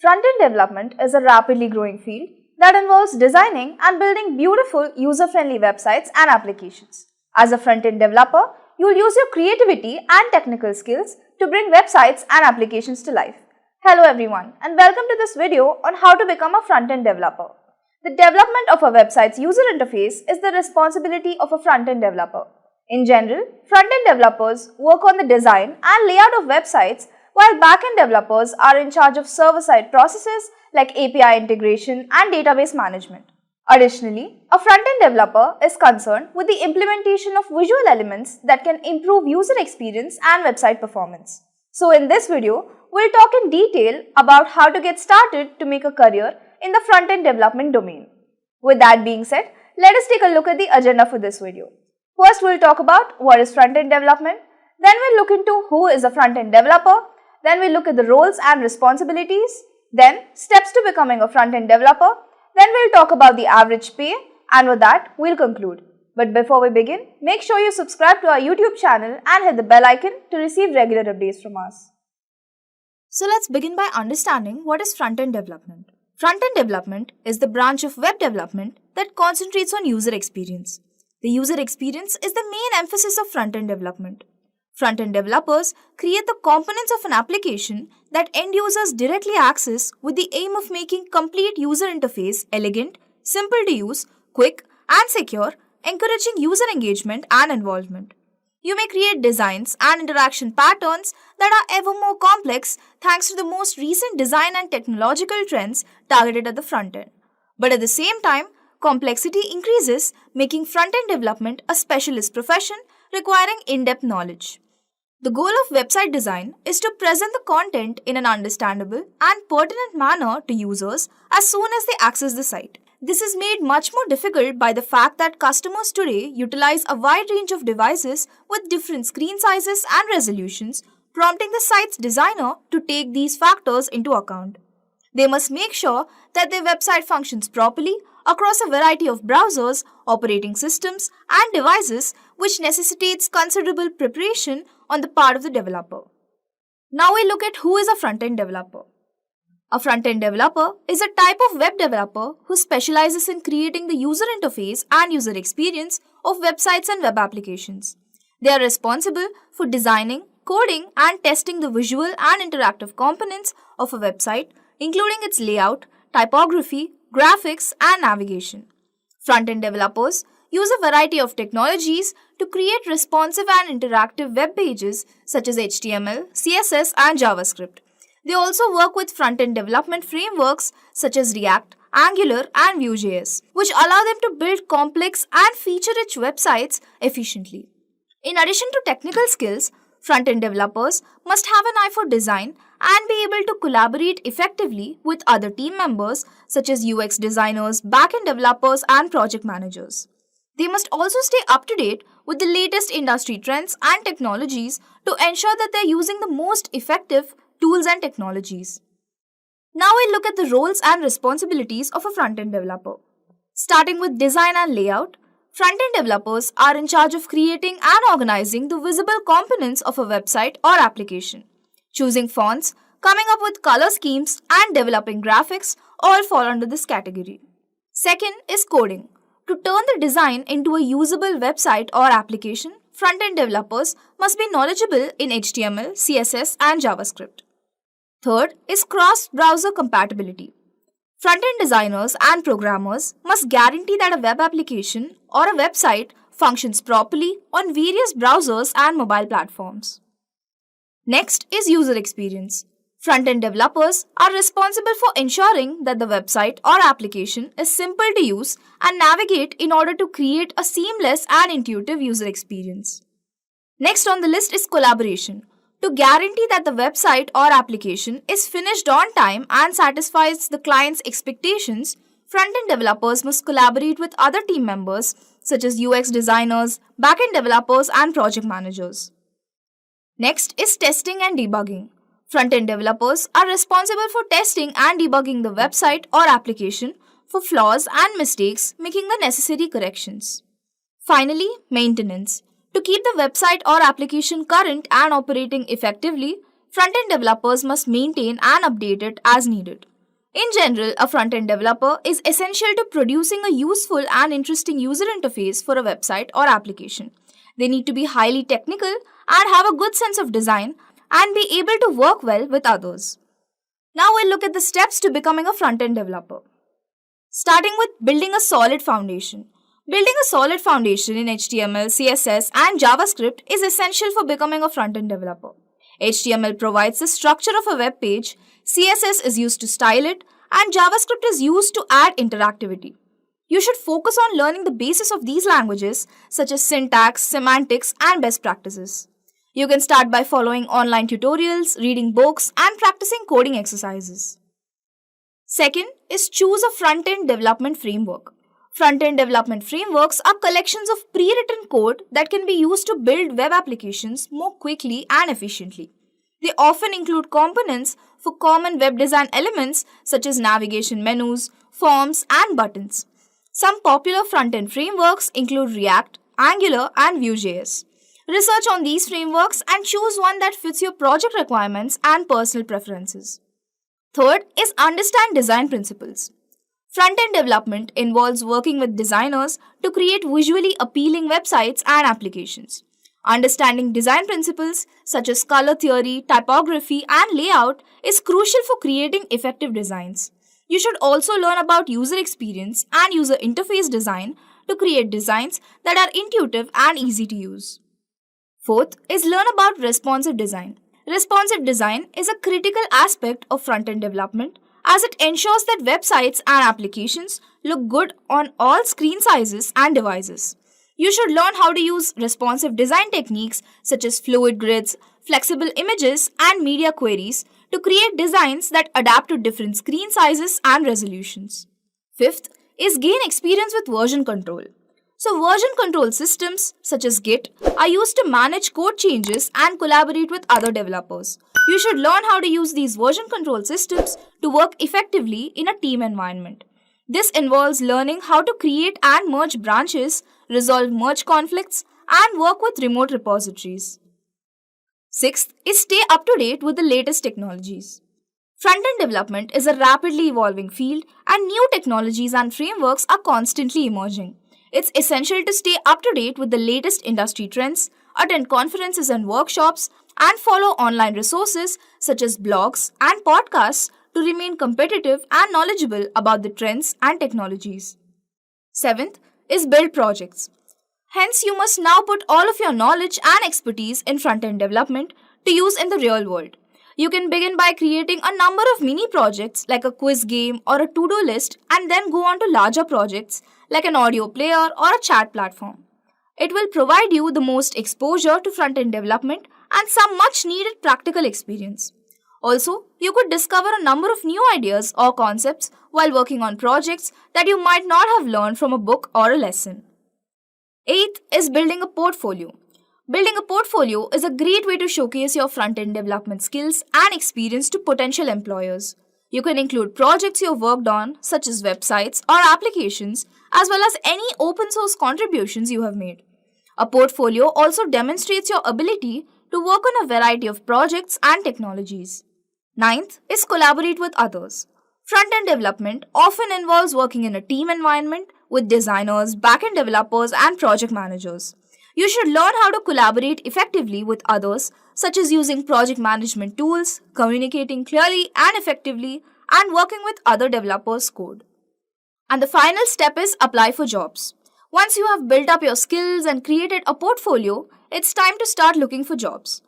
Front-end development is a rapidly growing field that involves designing and building beautiful, user-friendly websites and applications. As a front-end developer, you will use your creativity and technical skills to bring websites and applications to life. Hello everyone, and welcome to this video on how to become a front-end developer. The development of a website's user interface is the responsibility of a front-end developer. In general, front-end developers work on the design and layout of websites, while back-end developers are in charge of server-side processes like API integration and database management. Additionally, a front-end developer is concerned with the implementation of visual elements that can improve user experience and website performance. So in this video, we'll talk in detail about how to get started to make a career in the front-end development domain. With that being said, let us take a look at the agenda for this video. First, we'll talk about what is front-end development. Then we'll look into who is a front-end developer. Then we'll look at the roles and responsibilities. Then, steps to becoming a front-end developer. Then we'll talk about the average pay. And with that, we'll conclude. But before we begin, make sure you subscribe to our YouTube channel and hit the bell icon to receive regular updates from us. So let's begin by understanding what is front-end development. Front-end development is the branch of web development that concentrates on user experience. The user experience is the main emphasis of front-end development. Front-end developers create the components of an application that end users directly access with the aim of making complete user interface elegant, simple to use, quick and secure, encouraging user engagement and involvement. You may create designs and interaction patterns that are ever more complex thanks to the most recent design and technological trends targeted at the front end. But at the same time, complexity increases, making front-end development a specialist profession requiring in-depth knowledge. The goal of website design is to present the content in an understandable and pertinent manner to users as soon as they access the site. This is made much more difficult by the fact that customers today utilize a wide range of devices with different screen sizes and resolutions, prompting the site's designer to take these factors into account. They must make sure that their website functions properly across a variety of browsers, operating systems, and devices, which necessitates considerable preparation on the part of the developer. Now we look at who is a front-end developer. A front-end developer is a type of web developer who specializes in creating the user interface and user experience of websites and web applications. They are responsible for designing, coding, and testing the visual and interactive components of a website, including its layout, typography, graphics, and navigation. Front-end developers use a variety of technologies to create responsive and interactive web pages such as HTML, CSS, and JavaScript. They also work with front-end development frameworks such as React, Angular, and Vue.js, which allow them to build complex and feature-rich websites efficiently. In addition to technical skills, front-end developers must have an eye for design and be able to collaborate effectively with other team members such as UX designers, back-end developers, and project managers. They must also stay up to date with the latest industry trends and technologies to ensure that they are using the most effective tools and technologies. Now we look at the roles and responsibilities of a front-end developer. Starting with design and layout, front-end developers are in charge of creating and organizing the visible components of a website or application. Choosing fonts, coming up with color schemes, and developing graphics all fall under this category. Second is coding. To turn the design into a usable website or application, front-end developers must be knowledgeable in HTML, CSS, and JavaScript. Third is cross-browser compatibility. Front-end designers and programmers must guarantee that a web application or a website functions properly on various browsers and mobile platforms. Next is user experience. Front-end developers are responsible for ensuring that the website or application is simple to use and navigate in order to create a seamless and intuitive user experience. Next on the list is collaboration. To guarantee that the website or application is finished on time and satisfies the client's expectations, front-end developers must collaborate with other team members such as UX designers, back-end developers, and project managers. Next is testing and debugging. Front-end developers are responsible for testing and debugging the website or application for flaws and mistakes, making the necessary corrections. Finally, maintenance. To keep the website or application current and operating effectively, front-end developers must maintain and update it as needed. In general, a front-end developer is essential to producing a useful and interesting user interface for a website or application. They need to be highly technical and have a good sense of design and be able to work well with others. Now we'll look at the steps to becoming a front-end developer. Starting with building a solid foundation. Building a solid foundation in HTML, CSS, and JavaScript is essential for becoming a front-end developer. HTML provides the structure of a web page, CSS is used to style it, and JavaScript is used to add interactivity. You should focus on learning the basis of these languages such as syntax, semantics, and best practices. You can start by following online tutorials, reading books, and practicing coding exercises. Second is choose a front-end development framework. Front-end development frameworks are collections of pre-written code that can be used to build web applications more quickly and efficiently. They often include components for common web design elements such as navigation menus, forms, and buttons. Some popular front-end frameworks include React, Angular, and Vue.js. Research on these frameworks and choose one that fits your project requirements and personal preferences. Third is understand design principles. Front-end development involves working with designers to create visually appealing websites and applications. Understanding design principles such as color theory, typography, and layout is crucial for creating effective designs. You should also learn about user experience and user interface design to create designs that are intuitive and easy to use. Fourth is learn about responsive design. Responsive design is a critical aspect of front-end development as it ensures that websites and applications look good on all screen sizes and devices. You should learn how to use responsive design techniques such as fluid grids, flexible images, and media queries to create designs that adapt to different screen sizes and resolutions. Fifth is gain experience with version control. So version control systems such as Git are used to manage code changes and collaborate with other developers. You should learn how to use these version control systems to work effectively in a team environment. This involves learning how to create and merge branches, resolve merge conflicts, and work with remote repositories. Sixth is stay up to date with the latest technologies. Front-end development is a rapidly evolving field and new technologies and frameworks are constantly emerging. It's essential to stay up to date with the latest industry trends, attend conferences and workshops, and follow online resources such as blogs and podcasts to remain competitive and knowledgeable about the trends and technologies. Seventh is build projects. Hence, you must now put all of your knowledge and expertise in front-end development to use in the real world. You can begin by creating a number of mini projects like a quiz game or a to-do list and then go on to larger projects like an audio player or a chat platform. It will provide you the most exposure to front-end development and some much needed practical experience. Also, you could discover a number of new ideas or concepts while working on projects that you might not have learned from a book or a lesson. Eighth is building a portfolio. Building a portfolio is a great way to showcase your front-end development skills and experience to potential employers. You can include projects you have worked on, such as websites or applications, as well as any open source contributions you have made. A portfolio also demonstrates your ability to work on a variety of projects and technologies. Ninth is collaborate with others. Front-end development often involves working in a team environment with designers, back-end developers, and project managers. You should learn how to collaborate effectively with others, such as using project management tools, communicating clearly and effectively, and working with other developers' code. And the final step is apply for jobs. Once you have built up your skills and created a portfolio, it's time to start looking for jobs.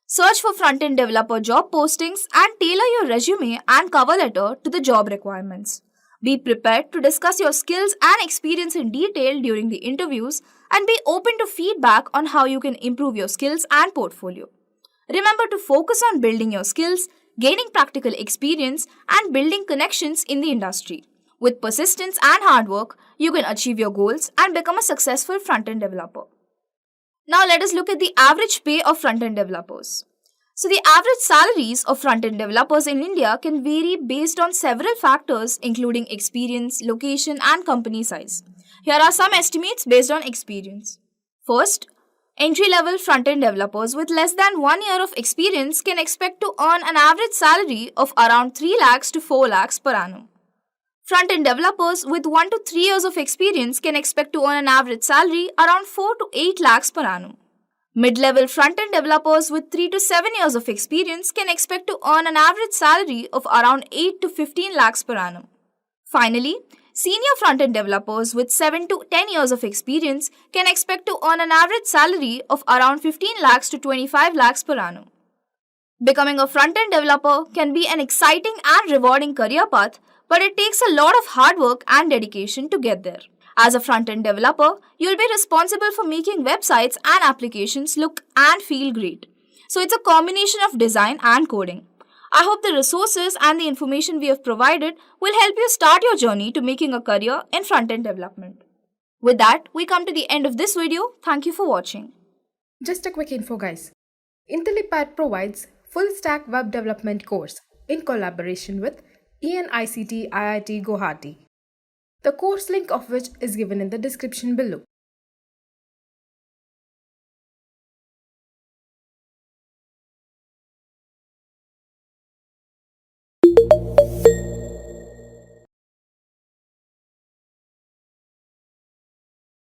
Search for front-end developer job postings and tailor your resume and cover letter to the job requirements. Be prepared to discuss your skills and experience in detail during the interviews and be open to feedback on how you can improve your skills and portfolio. Remember to focus on building your skills, gaining practical experience, and building connections in the industry. With persistence and hard work, you can achieve your goals and become a successful front-end developer. Now let us look at the average pay of front-end developers. So the average salaries of front-end developers in India can vary based on several factors including experience, location, and company size. Here are some estimates based on experience. First, Entry-level front-end developers with less than 1 year of experience can expect to earn an average salary of around 3 lakhs to 4 lakhs per annum. Front-end developers with 1 to 3 years of experience can expect to earn an average salary around 4 to 8 lakhs per annum. Mid-level front-end developers with 3 to 7 years of experience can expect to earn an average salary of around 8 to 15 lakhs per annum. Finally, senior front-end developers with 7 to 10 years of experience can expect to earn an average salary of around 15 lakhs to 25 lakhs per annum. Becoming a front-end developer can be an exciting and rewarding career path, but it takes a lot of hard work and dedication to get there. As a front-end developer, you'll be responsible for making websites and applications look and feel great. So it's a combination of design and coding. I hope the resources and the information we have provided will help you start your journey to making a career in front-end development. With that, we come to the end of this video. Thank you for watching. Just a quick info, guys. Intellipaat provides full-stack web development course in collaboration with ENICT IIT Guwahati. The course link of which is given in the description below.